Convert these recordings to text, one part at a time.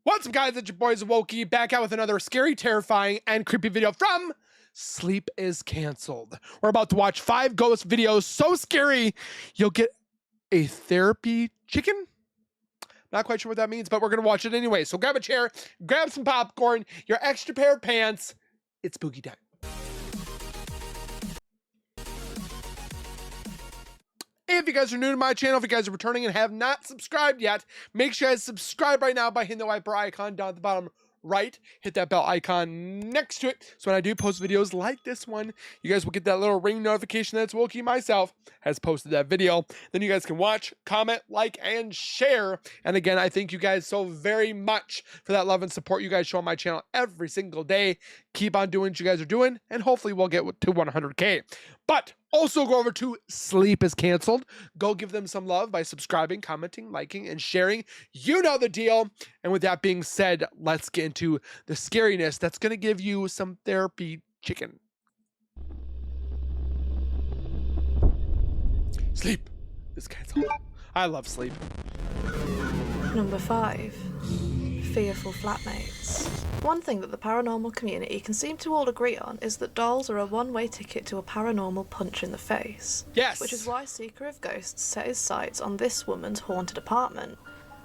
What's up, guys? It's your boys Wokey, back out with another scary, terrifying, and creepy video from Sleep is Cancelled. We're about to watch 5 ghost videos so scary you'll get a therapy chicken. Not quite sure what that means, but we're gonna watch it anyway. So grab a chair, grab some popcorn, your extra pair of pants. It's spooky time. If you guys are new to my channel, if you guys are returning and have not subscribed yet, make sure you guys subscribe right now by hitting the white bar icon down at the bottom right. Hit that bell icon next to it, so when I do post videos like this one, you guys will get that little ring notification that Wokey myself has posted that video. Then you guys can watch, comment, like, and share. And again, I thank you guys so very much for that love and support you guys show on my channel every single day. Keep on doing what you guys are doing, and hopefully we'll get to 100K. But also go over to Sleep is Cancelled. Go give them some love by subscribing, commenting, liking, and sharing. You know the deal. And with that being said, let's get into the scariness that's going to give you some therapy chicken. Sleep is Cancelled. I love sleep. Number 5. Fearful flatmates. One thing that the paranormal community can seem to all agree on is that dolls are a one-way ticket to a paranormal punch in the face. Yes! Which is why Seeker of Ghosts set his sights on this woman's haunted apartment.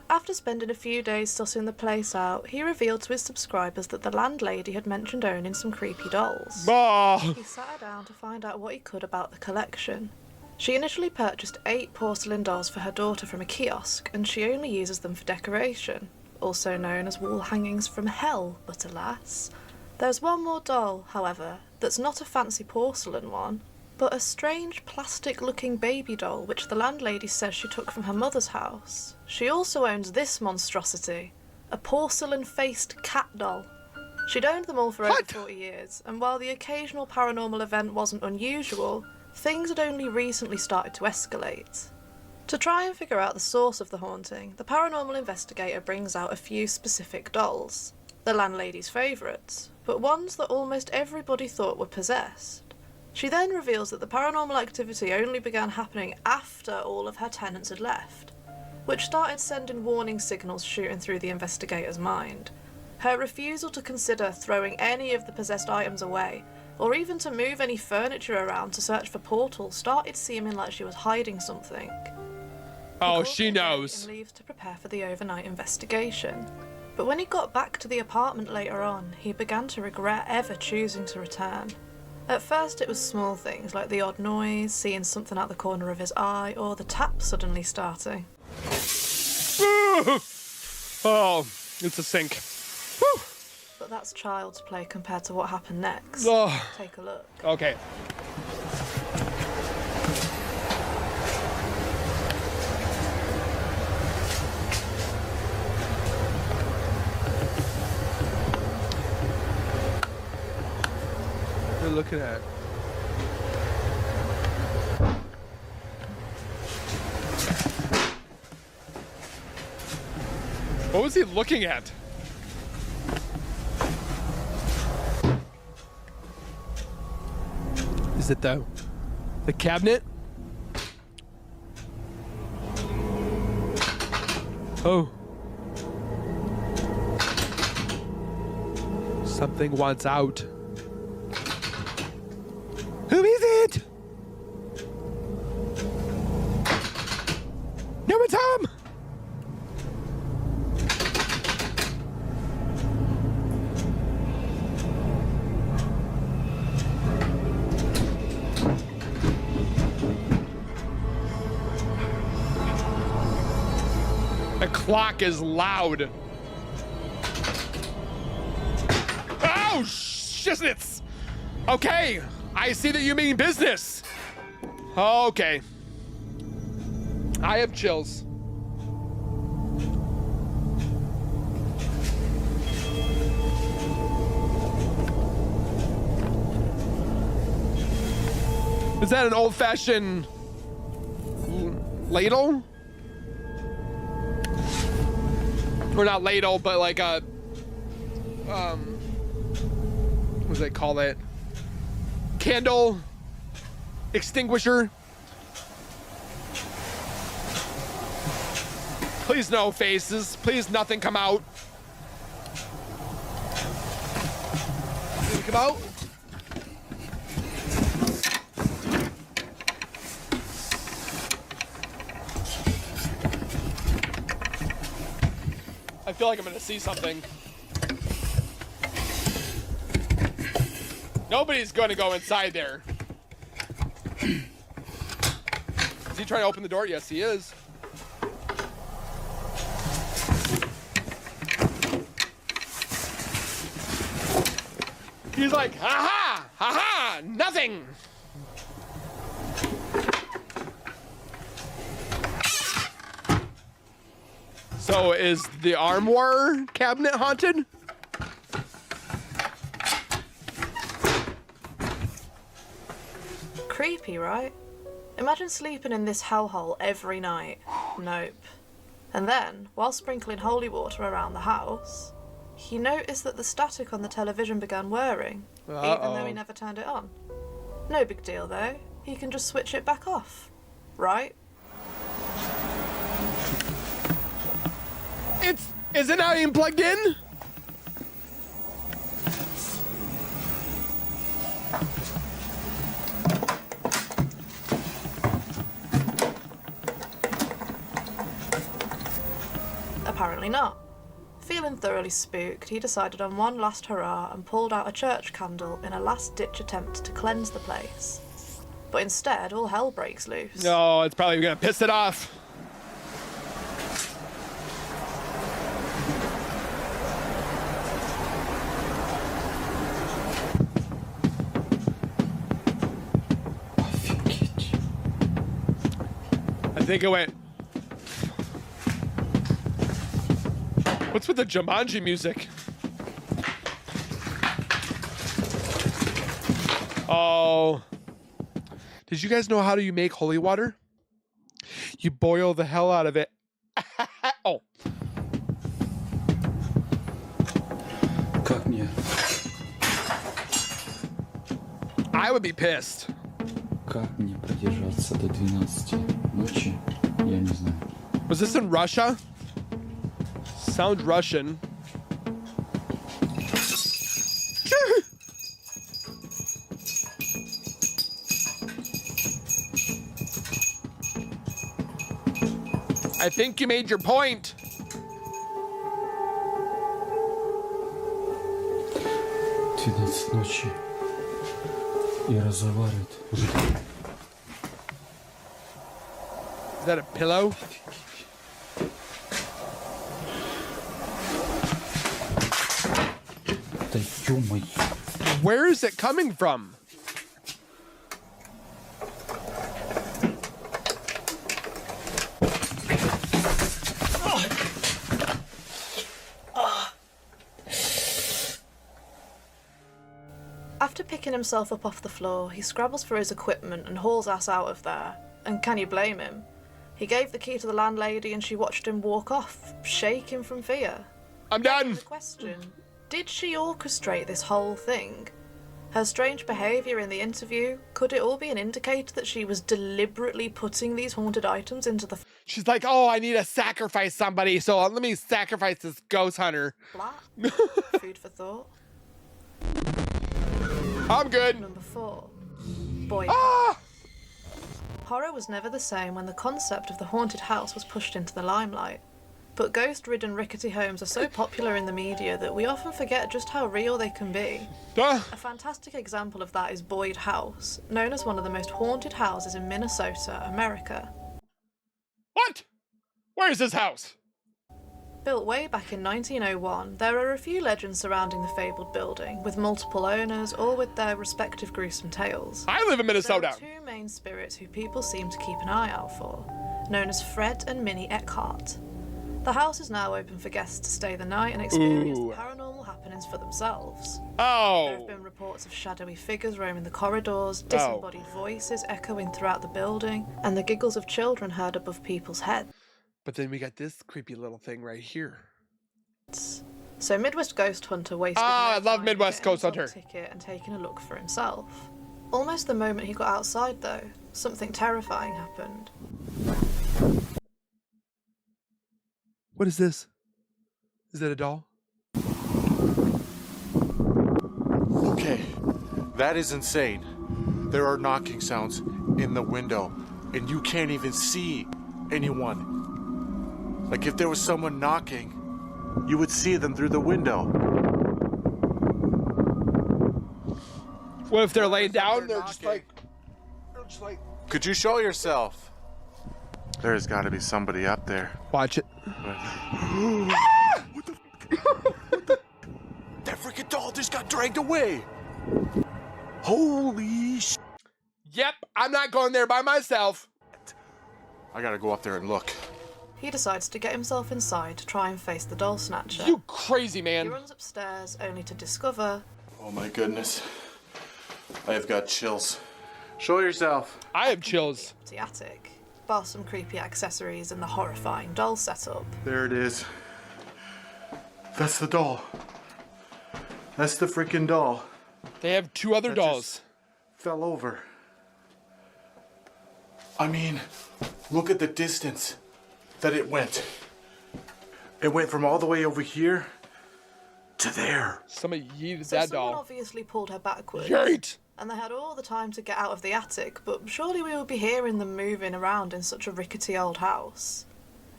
After spending a few days sussing the place out, he revealed to his subscribers that the landlady had mentioned owning some creepy dolls. Oh. He sat her down to find out what he could about the collection. She initially purchased 8 porcelain dolls for her daughter from a kiosk, and she only uses them for decoration, also known as wall hangings from hell, but alas. There's one more doll, however, that's not a fancy porcelain one, but a strange plastic-looking baby doll which the landlady says she took from her mother's house. She also owns this monstrosity, a porcelain-faced cat doll. She'd owned them all for over 40 years, and while the occasional paranormal event wasn't unusual, things had only recently started to escalate. To try and figure out the source of the haunting, the paranormal investigator brings out a few specific dolls, the landlady's favourites, but ones that almost everybody thought were possessed. She then reveals that the paranormal activity only began happening after all of her tenants had left, which started sending warning signals shooting through the investigator's mind. Her refusal to consider throwing any of the possessed items away, or even to move any furniture around to search for portals, started seeming like she was hiding something. Oh, she knows. And leaves to prepare for the overnight investigation. But when he got back to the apartment later on, he began to regret ever choosing to return. At first it was small things like the odd noise, seeing something out the corner of his eye, or the tap suddenly starting. Oh, it's a sink. Woo. But that's child's play compared to what happened next. Oh. Take a look. Okay. What are you looking at? What was he looking at? Is it the cabinet? Oh. Something wants out. Who is it? No, it's him! The clock is loud. Oh, shiznits. Okay, I see that you mean business. Okay. I have chills. Is that an old-fashioned ladle? Or not ladle, but like a, what do they call it? Candle extinguisher. Please no faces. Please nothing come out. Gonna come out. I feel like I'm gonna see something. Nobody's gonna go inside there. Is he trying to open the door? Yes, he is. He's like, ha ha, ha ha, nothing. So is the armoire cabinet haunted? Creepy, right? Imagine sleeping in this hellhole every night. Nope. And then, while sprinkling holy water around the house, he noticed that the static on the television began whirring, even though he never turned it on. No big deal though, he can just switch it back off, right? Is it not even plugged in? Apparently not. Feeling thoroughly spooked, he decided on one last hurrah and pulled out a church candle in a last-ditch attempt to cleanse the place. But instead, all hell breaks loose. No, it's probably gonna piss it off. I think it went. What's with the Jumanji music? Oh. Did you guys know how do you make holy water? You boil the hell out of it. Oh. Как мне? I would be pissed. Как мне продержаться до 12 ночи? Я не знаю. Was this in Russia? Sounds Russian. I think you made your point. Ночи. И разговаривает. Is that a pillow? Да ё-моё. Where is it coming from? After picking himself up off the floor, he scrabbles for his equipment and hauls ass out of there. And can you blame him? He gave the key to the landlady and she watched him walk off, shaking from fear. I'm done. The question, did she orchestrate this whole thing? Her strange behaviour in the interview, could it all be an indicator that she was deliberately putting these haunted items into the She's like, oh, I need to sacrifice somebody, so let me sacrifice this ghost hunter. flat? Food for thought. I'm good. Number 4. Boy. Ah! Horror was never the same when the concept of the haunted house was pushed into the limelight. But ghost-ridden rickety homes are so popular in the media that we often forget just how real they can be. Duh. A fantastic example of that is Boyd House, known as one of the most haunted houses in Minnesota, America. What? Where is this house? Built way back in 1901, there are a few legends surrounding the fabled building, with multiple owners, all with their respective gruesome tales. I live in There Minnesota. are two main spirits who people seem to keep an eye out for, known as Fred and Minnie Eckhart. The house is now open for guests to stay the night and experience Ooh. the paranormal happenings for themselves. There Oh. have been reports of shadowy figures roaming the corridors, disembodied voices echoing throughout the building, and the giggles of children heard above people's heads. But then we got this creepy little thing right here. So Midwest Ghost Hunter wasted Ah, no I love time Midwest getting Ghost Hunter. his ticket and taking a look for himself. Almost the moment he got outside, though, something terrifying happened. What is this? Is that a doll? Okay. That is insane. There are knocking sounds in the window, and you can't even see anyone. Like if there was someone knocking, you would see them through the window. What if they're laying down? They're They're just like. Could you show yourself? There's got to be somebody up there. Watch it. What the? That freaking doll just got dragged away. Holy sh! Yep, I'm not going there by myself. I gotta go up there and look. He decides to get himself inside to try and face the doll snatcher. You crazy He man. runs upstairs only to discover Oh my goodness. I have got chills. Show yourself. I have chills. the attic, bar some creepy accessories and the horrifying doll setup. There it is. That's the doll. That's the freaking doll. They have two other That dolls. just fell over. I mean, look at the distance that it went. It went from all the way over here to there. Somebody yeeted So that someone doll. obviously pulled her backwards. Yeet! And they had all the time to get out of the attic, but surely we would be hearing them moving around in such a rickety old house.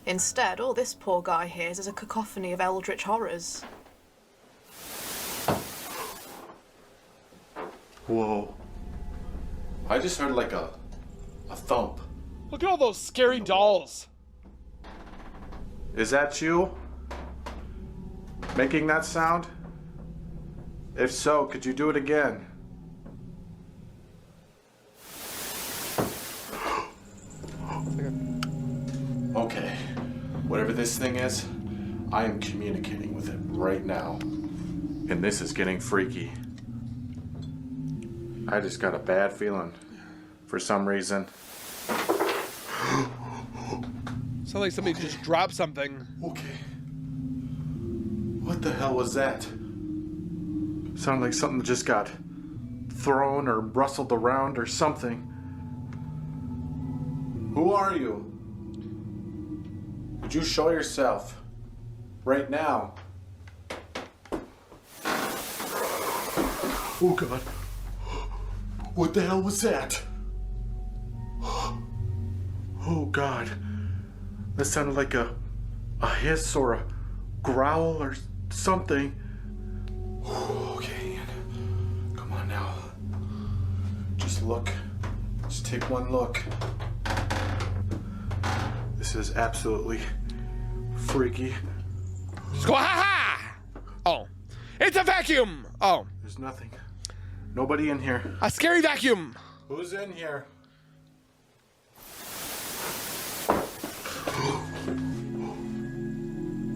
Instead, all this poor guy hears is a cacophony of eldritch horrors. Whoa. I just heard like a thump. Look at all those scary dolls. Is that you? Making that sound? If so, could you do it again? Okay. Whatever this thing is, I am communicating with it right now. And this is getting freaky. I just got a bad feeling for some reason. Sounds like somebody just dropped something. Okay. What the hell was that? Sounded like something just got thrown or rustled around or something. Who are you? Would you show yourself? Right now. Oh God. What the hell was that? Oh God. That sounded like a hiss or a growl or something. Okay, come on now. Just look. Just take one look. This is absolutely freaky. Just go, ha ha! Oh. It's a vacuum! Oh. There's nothing. Nobody in here. A scary vacuum! Who's in here?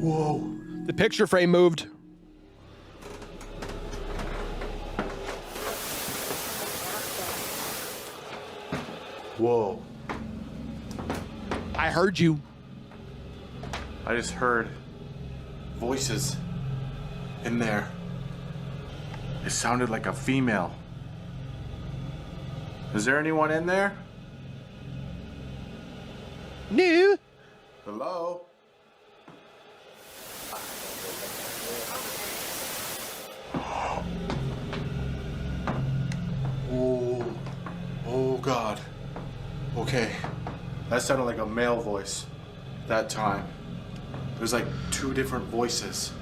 Whoa. The picture frame moved. Whoa. I heard you. I just heard voices in there. It sounded like a female. Is there anyone in there? No. Hello? Oh, oh God. Okay, that sounded like a male voice that time. There's like two different voices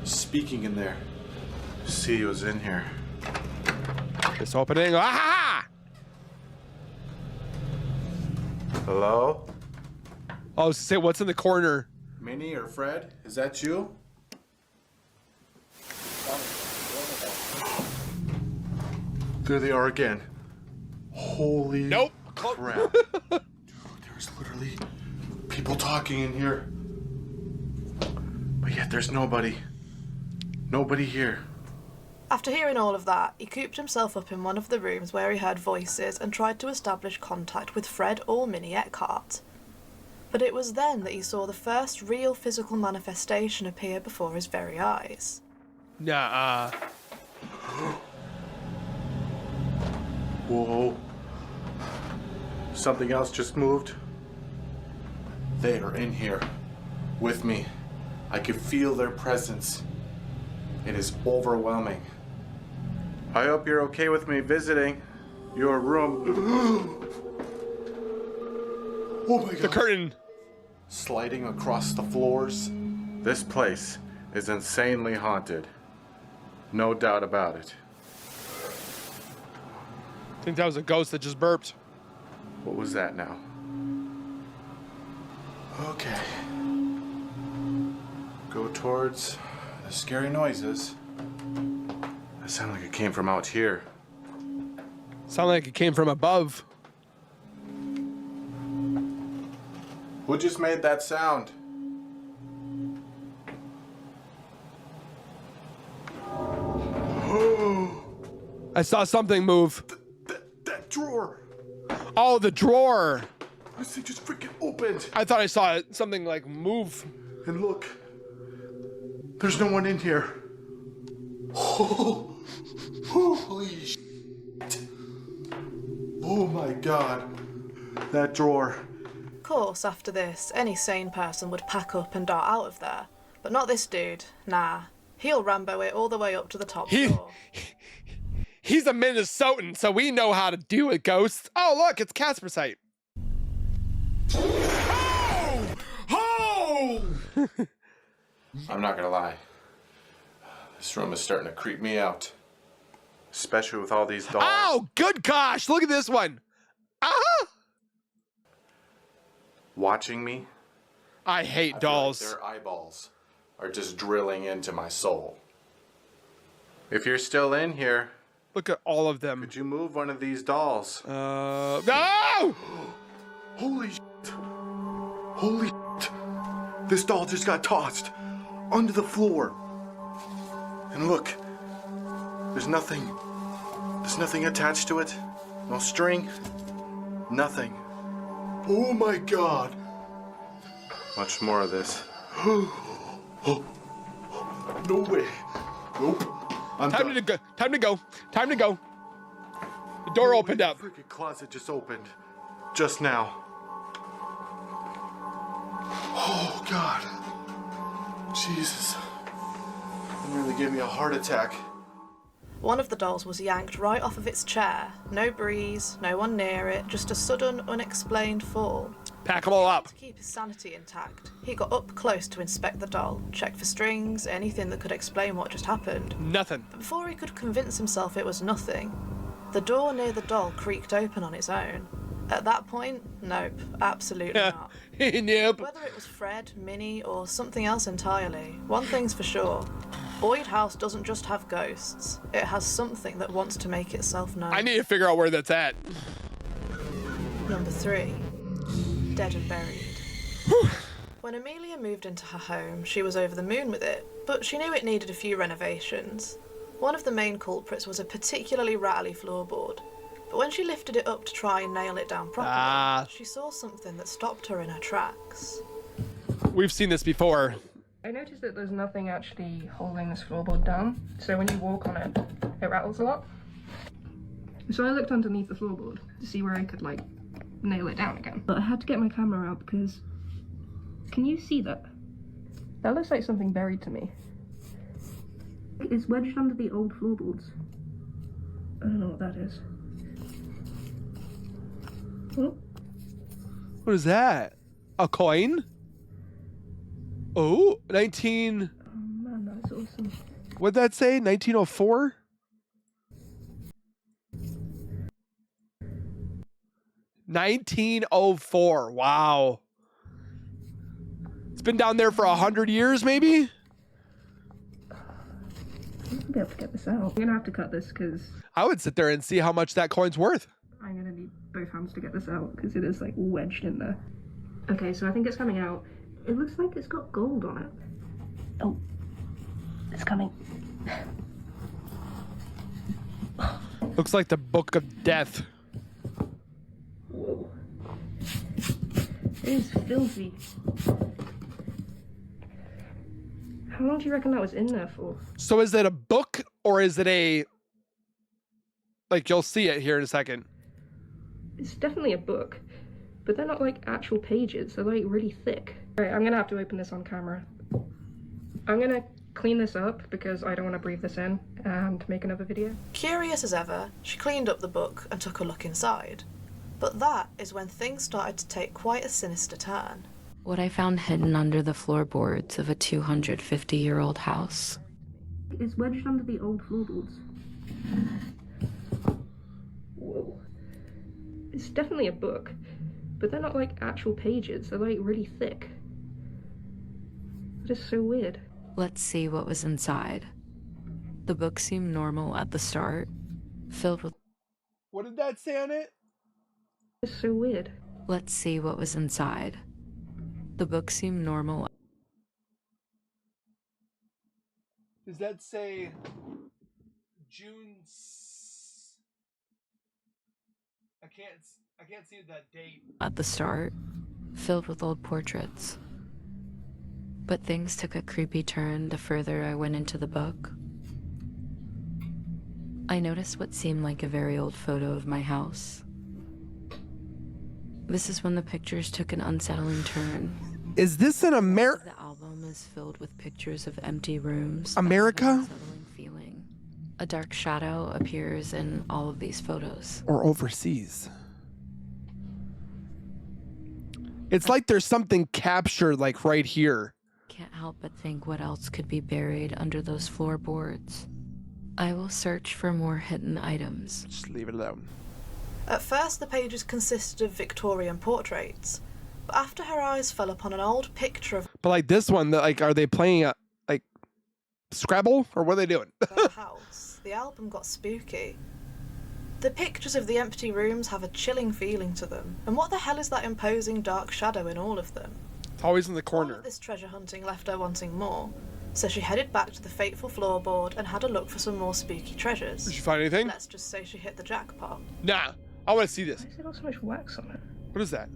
speaking in there. See who's in here. This opening. Ah ha ha! Hello? Oh, say what's in the corner? Minnie or Fred? Is that you? There they are again. Holy Nope. crap. Dude, there's literally people talking in here. But yet there's nobody. Nobody here. After hearing all of that, he cooped himself up in one of the rooms where he heard voices and tried to establish contact with Fred or Minnie Eckhart. But it was then that he saw the first real physical manifestation appear before his very eyes. Nah. Whoa. Something else just moved. They are in here with me. I can feel their presence. It is overwhelming. I hope you're okay with me visiting your room. Oh my God. The curtain. Sliding across the floors. This place is insanely haunted. No doubt about it. I think that was a ghost that just burped. What was that now? Okay. Go towards the scary noises. That sounded like it came from out here. Sounded like it came from above. Who just made that sound? I saw something move. That drawer. Oh, the drawer. This thing just freaking opened. I thought I saw something like move. And look, there's no one in here. Oh, holy shit. Oh my God. That drawer. Of course, after this, any sane person would pack up and dart out of there. But not this dude. Nah. He'll Rambo it all the way up to the top floor. He's a Minnesotan, so we know how to do it, ghosts. Oh, look, it's Casper site. Oh! I'm not gonna lie. This room is starting to creep me out. Especially with all these dolls. Oh, good gosh, look at this one. Ah! Watching me. I hate I dolls. feel like their eyeballs are just drilling into my soul. If you're still in here, Look at all of them. could you move one of these dolls? No! Holy shit. Holy shit. This doll just got tossed onto the floor. And look, there's nothing attached to it. No string, nothing. Oh my God. Much more of this. No way. Nope. I'm Time done. to go. Time to go. Time to go. The door opened up. The freaking closet just opened. Just now. Oh God. Jesus. It nearly gave me a heart attack. One of the dolls was yanked right off of its chair. No breeze, no one near it, just a sudden, unexplained fall. Pack them all up. To keep his sanity intact, he got up close to inspect the doll, check for strings, anything that could explain what just happened. Nothing. But before he could convince himself it was nothing, the door near the doll creaked open on its own. At that point, nope, absolutely not. Nope. Whether it was Fred, Minnie, or something else entirely, one thing's for sure. Boyd House doesn't just have ghosts, it has something that wants to make itself known. I need to figure out where that's at. Number 3. Dead and buried. When Amelia moved into her home, she was over the moon with it, but she knew it needed a few renovations. One of the main culprits was a particularly rattly floorboard, but when she lifted it up to try and nail it down properly, she saw something that stopped her in her tracks. We've seen this before. I noticed that there's nothing actually holding this floorboard down, so when you walk on it, it rattles a lot. So I looked underneath the floorboard to see where I could, like, nail it down again. But I had to get my camera out because... Can you see that? That looks like something buried to me. It's wedged under the old floorboards. I don't know what that is. Oh, What is that? A coin? Oh, 19... oh man, that's awesome. What'd that say? 1904? $1904. Wow. It's been down there for 100 years, maybe? I'm gonna be able to get this out. I'm gonna have to cut this because I would sit there and see how much that coin's worth. I'm gonna need both hands to get this out because it is like wedged in there. Okay, so I think it's coming out. It looks like it's got gold on it. Oh, it's coming. Looks like the Book of Death. Whoa. It is filthy. How long do you reckon that was in there for? So is it a book or is it a... Like, you'll see it here in a second. It's definitely a book, but they're not like actual pages. They're like really thick. Alright, I'm gonna have to open this on camera. I'm gonna clean this up because I don't want to breathe this in and make another video. Curious as ever, she cleaned up the book and took a look inside. But that is when things started to take quite a sinister turn. What I found hidden under the floorboards of a 250-year-old house. It's wedged under the old floorboards. Whoa. It's definitely a book, but they're not like actual pages, they're like really thick. That is so weird. Let's see what was inside. The book seemed normal at the start, filled with... What did that say on it? It's so weird. Let's see what was inside. The book seemed normal. Does that say June? I can't see that date. At the start, filled with old portraits. But things took a creepy turn the further I went into the book. I noticed what seemed like a very old photo of my house. This is when the pictures took an unsettling turn. Is this an America? The album is filled with pictures of empty rooms. America? An unsettling feeling. A dark shadow appears in all of these photos. Or overseas? It's like there's something captured like right here. Can't help but think what else could be buried under those floorboards. I will search for more hidden items. Just leave it alone. At first, the pages consisted of Victorian portraits, but after her eyes fell upon an old picture of But like this one, like, are they playing like Scrabble or what are they doing? her house, the album got spooky. The pictures of the empty rooms have a chilling feeling to them, and what the hell is that imposing dark shadow in all of them? It's always in the All corner. of this treasure hunting left her wanting more, so she headed back to the fateful floorboard and had a look for some more spooky treasures. Did you find anything? Let's just say she hit the jackpot. Nah, I want to see this. Why has it got so much wax on it? What is that?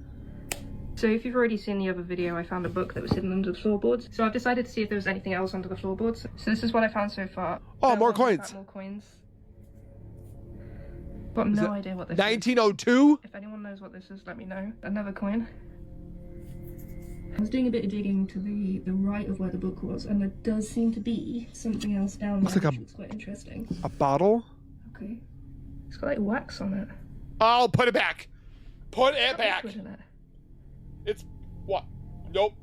So if you've already seen the other video, I found a book that was hidden under the floorboards. So I've decided to see if there was anything else under the floorboards. So this is what I found so far. Oh, more One with coins. More coins. But Is no it idea what this is. 1902? If anyone knows what this is, let me know. Another coin. I was doing a bit of digging to the right of where the book was, and there does seem to be something else down Looks there, like which looks quite interesting. A bottle? Okay. It's got like wax on it. Oh, put it back. Put it Got back. liquid in it. It's what? Nope.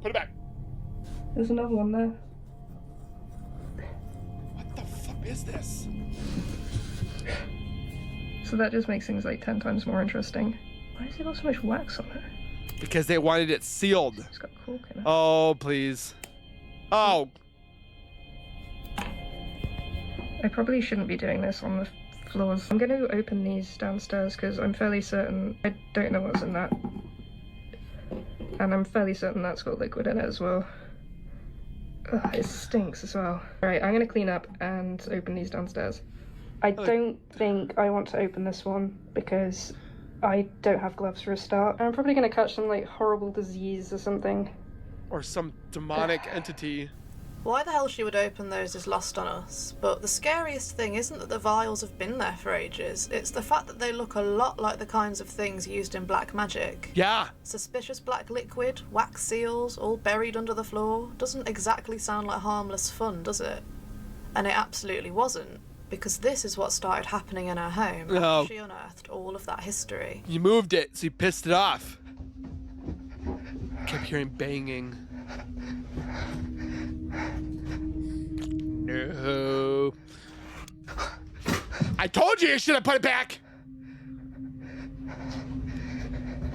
Put it back. There's another one there. What the fuck is this? So that just makes things like 10 times more interesting. Why has it got so much wax on it? Because they wanted it sealed. It's got cork in it. Oh, please. Oh. I probably shouldn't be doing this on the floors. I'm going to open these downstairs because I'm fairly certain I don't know what's in that. And I'm fairly certain that's got liquid in it as well. Ugh, it stinks as well. Alright, I'm going to clean up and open these downstairs. I don't think I want to open this one because I don't have gloves for a start. I'm probably going to catch some like horrible disease or something. Or some demonic entity. Why the hell she would open those is lost on us, but the scariest thing isn't that the vials have been there for ages, it's the fact that they look a lot like the kinds of things used in black magic. Yeah. Suspicious black liquid, wax seals, all buried under the floor. Doesn't exactly sound like harmless fun, does it? And it absolutely wasn't, because this is what started happening in her home Oh. after she unearthed all of that history. You moved it, so you pissed it off. Kept hearing banging. No. I told you should have put it back.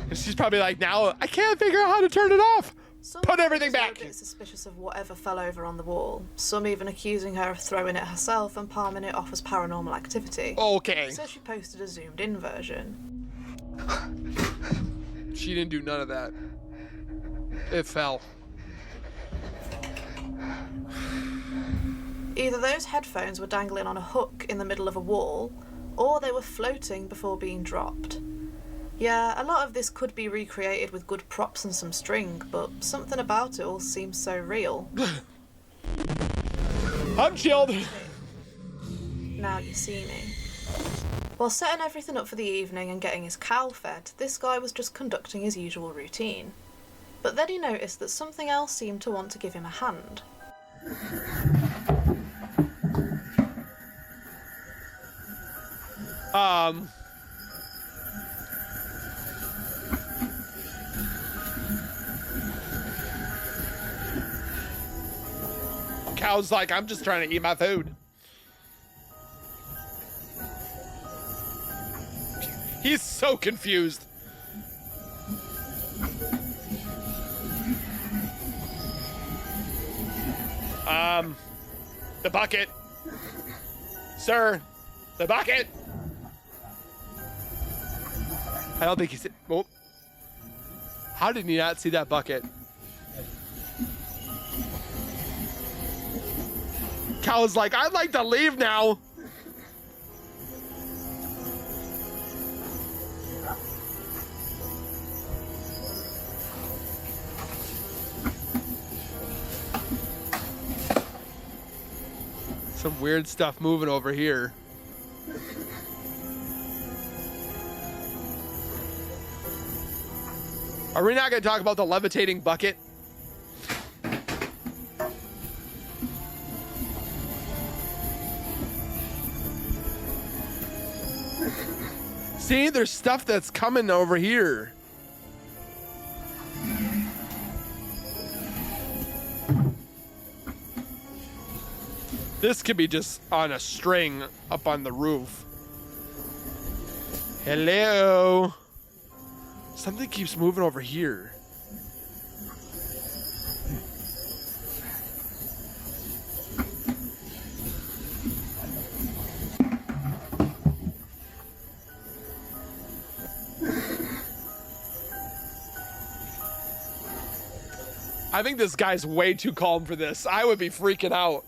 And she's probably like, now I can't figure out how to turn it off. Some Put everything were a back. bit suspicious of whatever fell over on the wall. Some even accusing her of throwing it herself and palming it off as paranormal activity. Okay. So she posted a zoomed-in version. She didn't do none of that. It fell. Either those headphones were dangling on a hook in the middle of a wall, or they were floating before being dropped. Yeah, a lot of this could be recreated with good props and some string, but something about it all seems so real. I'm chilled. Now you see me. While setting everything up for the evening and getting his cow fed, this guy was just conducting his usual routine. But then he noticed that something else seemed to want to give him a hand. Cow's like, I'm just trying to eat my food. He's so confused. The bucket. Sir, the bucket. I don't think he's... Oh. How did he not see that bucket? Cow's like, I'd like to leave now. Some weird stuff moving over here. Are we not going to talk about the levitating bucket? See, there's stuff that's coming over here. This could be just on a string up on the roof. Hello. Something keeps moving over here. I think this guy's way too calm for this. I would be freaking out.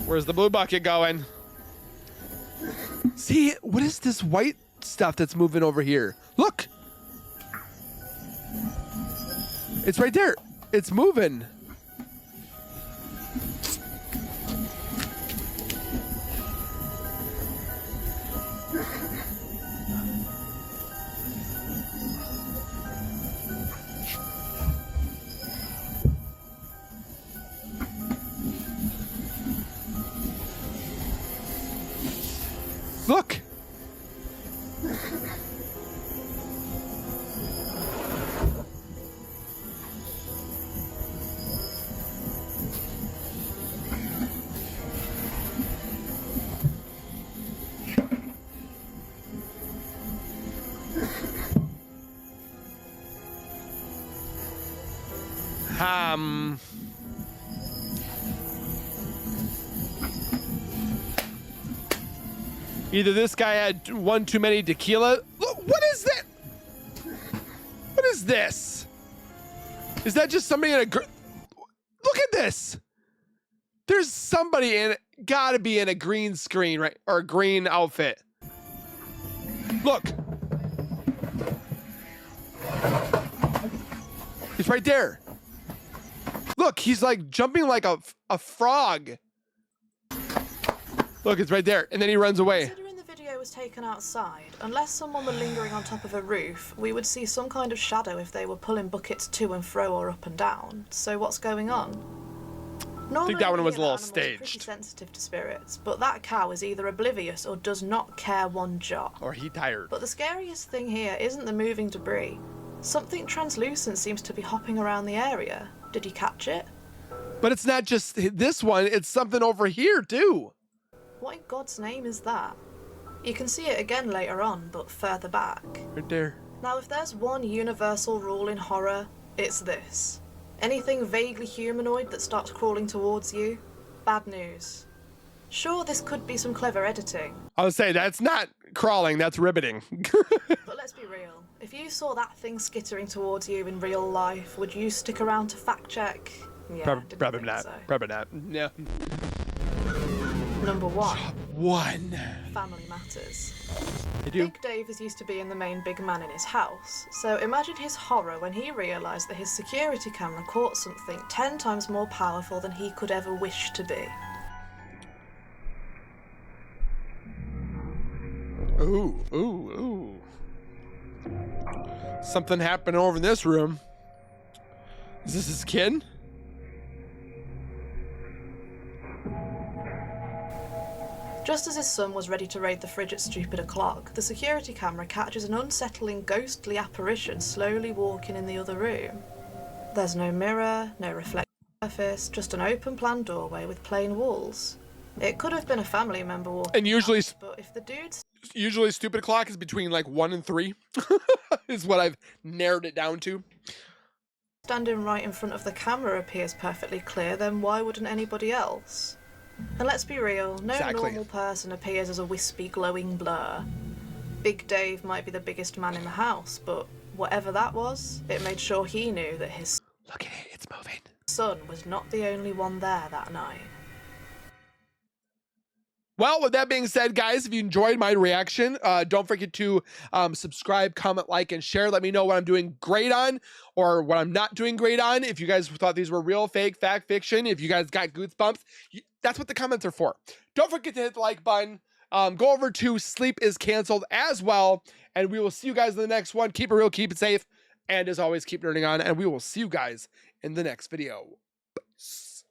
Where's the blue bucket going? See, what is this white stuff that's moving over here? Look! It's right there. It's moving. Look! Either this guy had one too many tequila. Look, what is that? What is this? Is that just somebody in a... Look at this. There's somebody in... Gotta be in a green screen, right? Or a green outfit. Look. He's right there. Look, he's like jumping like a frog. Look, it's right there. And then he runs away. Considering the video was taken outside, unless someone were lingering on top of a roof, we would see some kind of shadow if they were pulling buckets to and fro or up and down. So what's going on? Normally, I think that one was a little animals are pretty staged. sensitive to spirits, but that cow is either oblivious or does not care one jot. Or he tired. But the scariest thing here isn't the moving debris. Something translucent seems to be hopping around the area. Did you catch it? But it's not just this one. It's something over here, too. What in God's name is that? You can see it again later on, but further back. Right there. Now, if there's one universal rule in horror, it's this. Anything vaguely humanoid that starts crawling towards you, bad news. Sure, this could be some clever editing. I would say that's not crawling, that's ribbiting. But let's be real. If you saw that thing skittering towards you in real life, would you stick around to fact check? Yeah, Probably not. so. Probably not. No. Number one. One. Family matters. They do. Big Dave is used to being the main big man in his house, so imagine his horror when he realised that his security camera caught something 10 times more powerful than he could ever wish to be. something happened over in this room. Is this his kid? Just as his son was ready to raid the fridge at Stupid O'Clock, the security camera catches an unsettling ghostly apparition slowly walking in the other room. There's no mirror, no reflective surface, just an open plan doorway with plain walls. It could have been a family member walking And usually, past, but if the dude's Stupid O'Clock is between like 1 and 3, is what I've narrowed it down to. standing right in front of the camera appears perfectly clear, then why wouldn't anybody else? And let's be real, no Exactly. normal person appears as a wispy, glowing blur. Big Dave might be the biggest man in the house, but whatever that was, it made sure he knew that his Look at it, it's moving. son was not the only one there that night. Well, with that being said, guys, if you enjoyed my reaction, don't forget to subscribe, comment, like, and share. Let me know what I'm doing great on or what I'm not doing great on. If you guys thought these were real, fake, fact, fiction, if you guys got goosebumps, that's what the comments are for. Don't forget to hit the like button. Go over to Sleep is Canceled as well, and we will see you guys in the next one. Keep it real, keep it safe, and as always, keep nerding on, and we will see you guys in the next video. Peace.